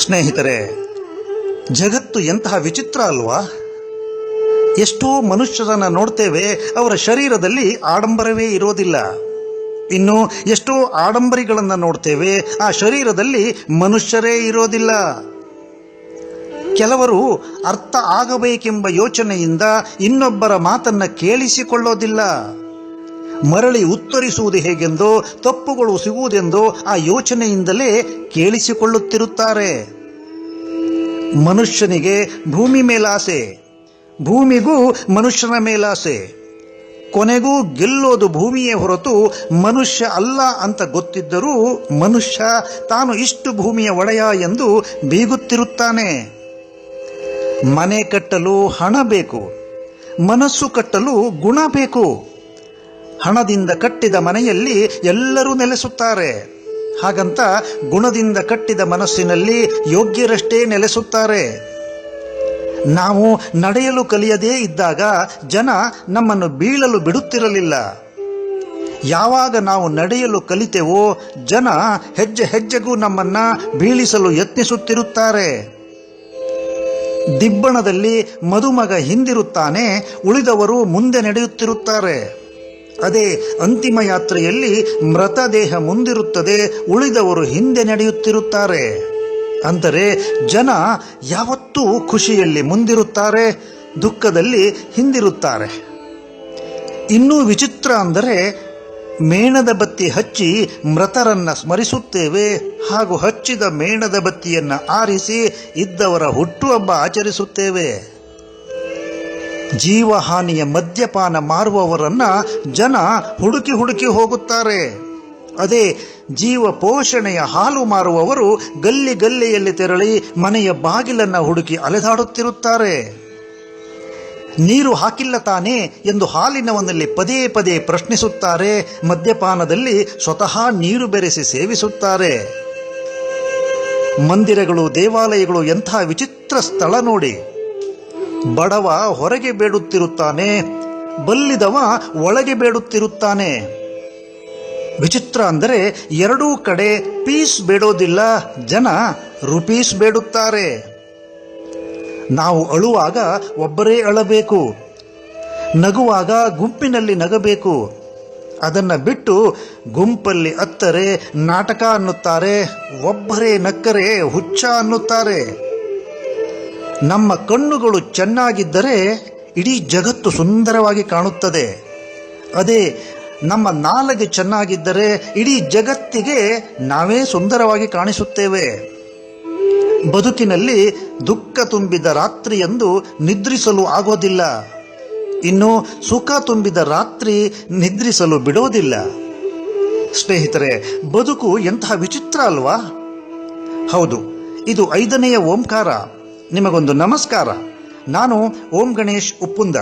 ಸ್ನೇಹಿತರೆ, ಜಗತ್ತು ಎಂತಹ ವಿಚಿತ್ರ ಅಲ್ವಾ? ಎಷ್ಟೋ ಮನುಷ್ಯರನ್ನ ನೋಡ್ತೇವೆ, ಅವರ ಶರೀರದಲ್ಲಿ ಆಡಂಬರವೇ ಇರೋದಿಲ್ಲ. ಇನ್ನು ಎಷ್ಟೋ ಆಡಂಬರಿಗಳನ್ನು ನೋಡ್ತೇವೆ, ಆ ಶರೀರದಲ್ಲಿ ಮನುಷ್ಯರೇ ಇರೋದಿಲ್ಲ. ಕೆಲವರು ಅರ್ಥ ಆಗಬೇಕೆಂಬ ಯೋಚನೆಯಿಂದ ಇನ್ನೊಬ್ಬರ ಮಾತನ್ನ ಕೇಳಿಸಿಕೊಳ್ಳೋದಿಲ್ಲ. ಮರಳಿ ಉತ್ತರಿಸುವುದು ಹೇಗೆಂದೋ, ತಪ್ಪುಗಳು ಸಿಗುವುದೆಂದೋ ಆ ಯೋಚನೆಯಿಂದಲೇ ಕೇಳಿಸಿಕೊಳ್ಳುತ್ತಿರುತ್ತಾರೆ. ಮನುಷ್ಯನಿಗೆ ಭೂಮಿ ಮೇಲಾಸೆ, ಭೂಮಿಗೂ ಮನುಷ್ಯನ ಮೇಲಾಸೆ. ಕೊನೆಗೂ ಗೆಲ್ಲೋದು ಭೂಮಿಯೇ ಹೊರತು ಮನುಷ್ಯ ಅಲ್ಲ ಅಂತ ಗೊತ್ತಿದ್ದರೂ ಮನುಷ್ಯ ತಾನು ಇಷ್ಟು ಭೂಮಿಯ ಒಡೆಯ ಎಂದು ಬೀಗುತ್ತಿರುತ್ತಾನೆ. ಮನೆ ಕಟ್ಟಲು ಹಣ ಬೇಕು, ಮನಸ್ಸು ಕಟ್ಟಲು ಗುಣ ಬೇಕು. ಹಣದಿಂದ ಕಟ್ಟಿದ ಮನೆಯಲ್ಲಿ ಎಲ್ಲರೂ ನೆಲೆಸುತ್ತಾರೆ. ಹಾಗಂತ ಗುಣದಿಂದ ಕಟ್ಟಿದ ಮನಸ್ಸಿನಲ್ಲಿ ಯೋಗ್ಯರಷ್ಟೇ ನೆಲೆಸುತ್ತಾರೆ. ನಾವು ನಡೆಯಲು ಕಲಿಯದೇ ಇದ್ದಾಗ ಜನ ನಮ್ಮನ್ನು ಬೀಳಲು ಬಿಡುತ್ತಿರಲಿಲ್ಲ. ಯಾವಾಗ ನಾವು ನಡೆಯಲು ಕಲಿತೆವೋ ಜನ ಹೆಜ್ಜೆ ಹೆಜ್ಜೆಗೂ ನಮ್ಮನ್ನ ಬೀಳಿಸಲು ಯತ್ನಿಸುತ್ತಿರುತ್ತಾರೆ. ದಿಬ್ಬಣದಲ್ಲಿ ಮದುಮಗ ಹಿಂದಿರುತ್ತಾನೆ, ಉಳಿದವರು ಮುಂದೆ ನಡೆಯುತ್ತಿರುತ್ತಾರೆ. ಅದೇ ಅಂತಿಮ ಯಾತ್ರೆಯಲ್ಲಿ ಮೃತದೇಹ ಮುಂದಿರುತ್ತದೆ, ಉಳಿದವರು ಹಿಂದೆ ನಡೆಯುತ್ತಿರುತ್ತಾರೆ. ಅಂದರೆ ಜನ ಯಾವತ್ತೂ ಖುಷಿಯಲ್ಲಿ ಮುಂದಿರುತ್ತಾರೆ, ದುಃಖದಲ್ಲಿ ಹಿಂದಿರುತ್ತಾರೆ. ಇನ್ನೂ ವಿಚಿತ್ರ ಅಂದರೆ, ಮೇಣದ ಬತ್ತಿ ಹಚ್ಚಿ ಮೃತರನ್ನ ಸ್ಮರಿಸುತ್ತೇವೆ, ಹಾಗೂ ಹಚ್ಚಿದ ಮೇಣದ ಬತ್ತಿಯನ್ನ ಆರಿಸಿ ಇದ್ದವರ ಹುಟ್ಟುಹಬ್ಬ ಆಚರಿಸುತ್ತೇವೆ. ಜೀವಹಾನಿಯ ಮದ್ಯಪಾನ ಮಾರುವವರನ್ನ ಜನ ಹುಡುಕಿ ಹುಡುಕಿ ಹೋಗುತ್ತಾರೆ. ಅದೇ ಜೀವ ಪೋಷಣೆಯ ಹಾಲು ಮಾರುವವರು ಗಲ್ಲಿ ಗಲ್ಲಿಯಲ್ಲಿ ತೆರಳಿ ಮನೆಯ ಬಾಗಿಲನ್ನ ಹುಡುಕಿ ಅಲೆದಾಡುತ್ತಿರುತ್ತಾರೆ. ನೀರು ಹಾಕಿಲ್ಲ ತಾನೇ ಎಂದು ಹಾಲಿನವನಲ್ಲಿ ಪದೇ ಪದೇ ಪ್ರಶ್ನಿಸುತ್ತಾರೆ. ಮದ್ಯಪಾನದಲ್ಲಿ ಸ್ವತಃ ನೀರು ಬೆರೆಸಿ ಸೇವಿಸುತ್ತಾರೆ. ಮಂದಿರಗಳು, ದೇವಾಲಯಗಳು ಎಂಥ ವಿಚಿತ್ರ ಸ್ಥಳ ನೋಡಿ. ಬಡವ ಹೊರಗೆ ಬೇಡುತ್ತಿರುತ್ತಾನೆ, ಬಲ್ಲಿದವ ಒಳಗೆ ಬೇಡುತ್ತಿರುತ್ತಾನೆ. ವಿಚಿತ್ರ ಅಂದರೆ ಎರಡೂ ಕಡೆ ಪೀಸ್ ಬೇಡೋದಿಲ್ಲ, ಜನ ರುಪೀಸ್ ಬೇಡುತ್ತಾರೆ. ನಾವು ಅಳುವಾಗ ಒಬ್ಬರೇ ಅಳಬೇಕು, ನಗುವಾಗ ಗುಂಪಿನಲ್ಲಿ ನಗಬೇಕು. ಅದನ್ನ ಬಿಟ್ಟು ಗುಂಪಲ್ಲಿ ಅತ್ತರೆ ನಾಟಕ ಅನ್ನುತ್ತಾರೆ, ಒಬ್ಬರೇ ನಕ್ಕರೆ ಹುಚ್ಚ ಅನ್ನುತ್ತಾರೆ. ನಮ್ಮ ಕಣ್ಣುಗಳು ಚೆನ್ನಾಗಿದ್ದರೆ ಇಡೀ ಜಗತ್ತು ಸುಂದರವಾಗಿ ಕಾಣುತ್ತದೆ. ಅದೇ ನಮ್ಮ ನಾಲಿಗೆ ಚೆನ್ನಾಗಿದ್ದರೆ ಇಡೀ ಜಗತ್ತಿಗೆ ನಾವೇ ಸುಂದರವಾಗಿ ಕಾಣಿಸುತ್ತೇವೆ. ಬದುಕಿನಲ್ಲಿ ದುಃಖ ತುಂಬಿದ ರಾತ್ರಿಯಂದು ನಿದ್ರಿಸಲು ಆಗೋದಿಲ್ಲ, ಇನ್ನು ಸುಖ ತುಂಬಿದ ರಾತ್ರಿ ನಿದ್ರಿಸಲು ಬಿಡೋದಿಲ್ಲ. ಸ್ನೇಹಿತರೆ, ಬದುಕು ಎಂತಹ ವಿಚಿತ್ರ ಅಲ್ವಾ? ಹೌದು, ಇದು 5ನೆಯ ಓಂಕಾರ. ನಿಮಗೊಂದು ನಮಸ್ಕಾರ. ನಾನು ಓಂ ಗಣೇಶ್ ಉಪ್ಪುಂದ.